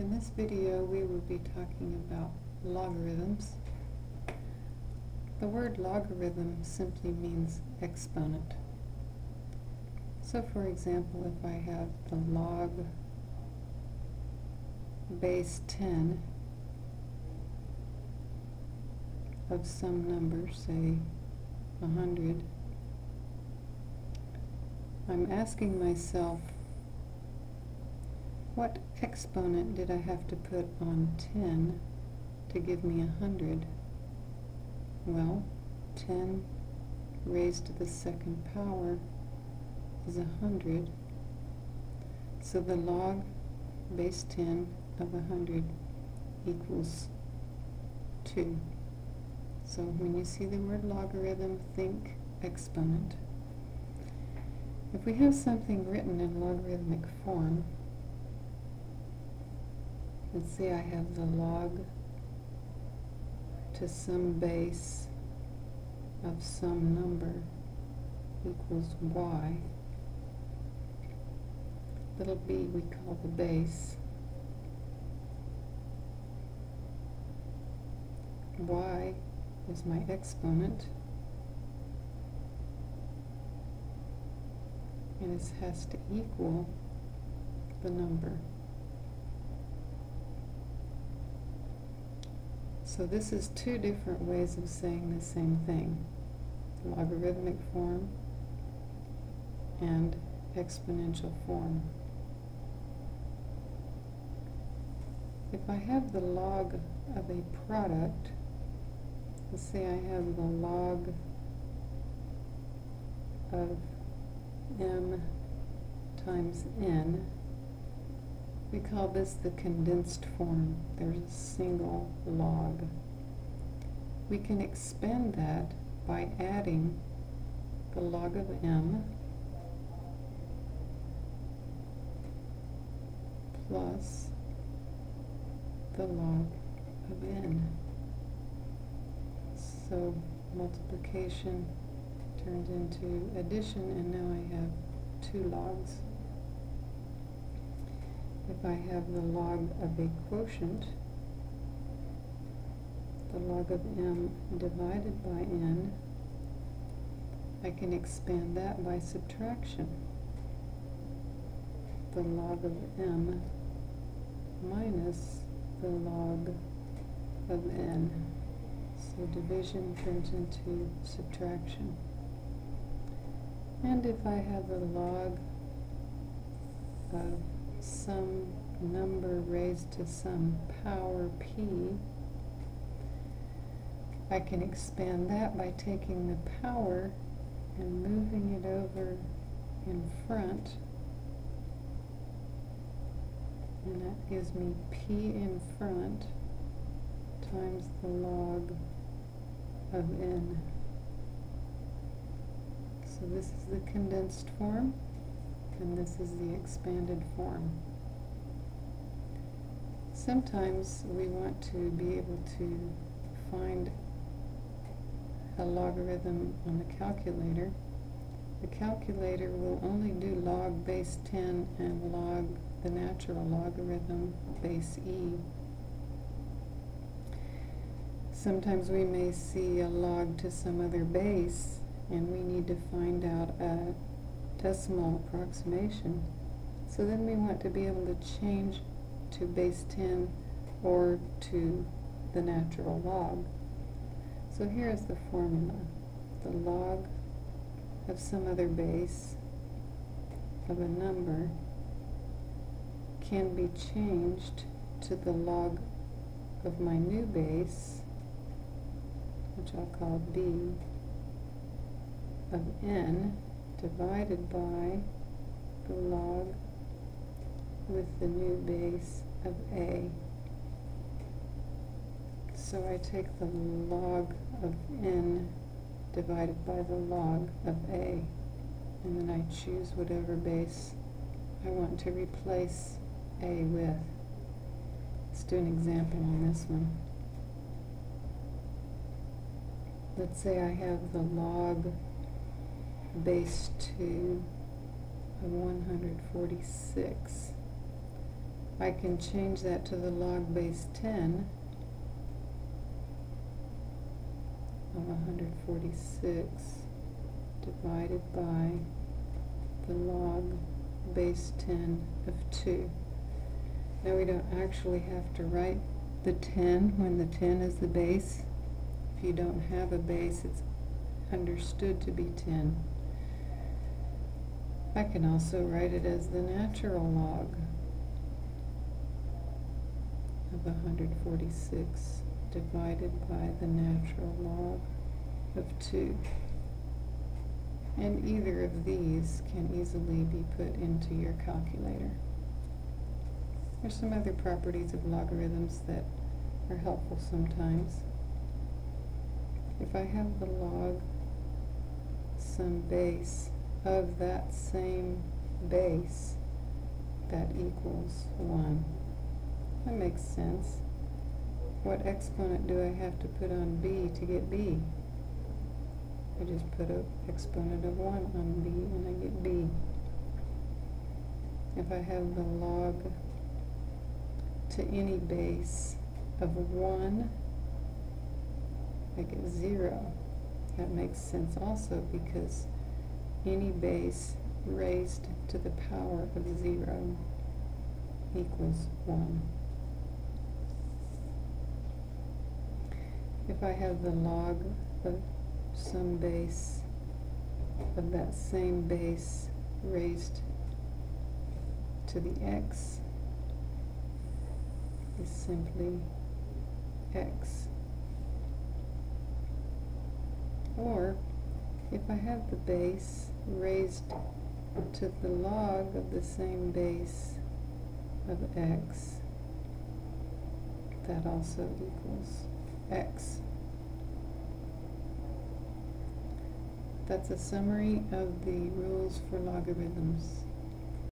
In this video we will be talking about logarithms. The word logarithm simply means exponent. So for example, if I have the log base 10 of some number, say 100, I'm asking myself, what exponent did I have to put on 10 to give me 100? Well, 10 raised to the second power is 100. So the log base 10 of 100 equals 2. So when you see the word logarithm, think exponent. If we have something written in logarithmic form, let's say I have the log to some base of some number equals y. Little b we call the base. Y is my exponent, and it has to equal the number. So this is two different ways of saying the same thing: logarithmic form and exponential form. If I have the log of a product, let's say I have the log of m times n, we call this the condensed form. There's a single log. We can expand that by adding the log of m plus the log of n. So multiplication turns into addition, and now I have two logs. If I have the log of a quotient, the log of m divided by n, I can expand that by subtraction. The log of m minus the log of n. So division turns into subtraction. And if I have a log of some number raised to some power p, I can expand that by taking the power and moving it over in front, and that gives me p in front times the log of n. So this is the condensed form, and this is the expanded form. Sometimes we want to be able to find a logarithm on the calculator. The calculator will only do log base 10 and log the natural logarithm base e. Sometimes we may see a log to some other base, and we need to find out a decimal approximation. So then we want to be able to change to base 10 or to the natural log. So here is the formula. The log of some other base of a number can be changed to the log of my new base, which I'll call b, of n divided by the log with the new base of a. So I take the log of n divided by the log of a, and then I choose whatever base I want to replace a with. Let's do an example on this one. Let's say I have the log base 2 of 146 I can change that to the log base 10 of 146 divided by the log base 10 of 2. Now we don't actually have to write the 10 when the 10 is the base. If you don't have a base, it's understood to be 10. I can also write it as the natural log of 146 divided by the natural log of 2. And either of these can easily be put into your calculator. There's some other properties of logarithms that are helpful sometimes. If I have the log some base of that same base, that equals 1. That makes sense. What exponent do I have to put on b to get b? I just put an exponent of 1 on b and I get b. If I have the log to any base of 1, I get 0. That makes sense also because any base raised to the power of 0 equals 1. If I have the log of some base of that same base raised to the x is simply x. Or if I have the base raised to the log of the same base of x, that also equals x. That's a summary of the rules for logarithms.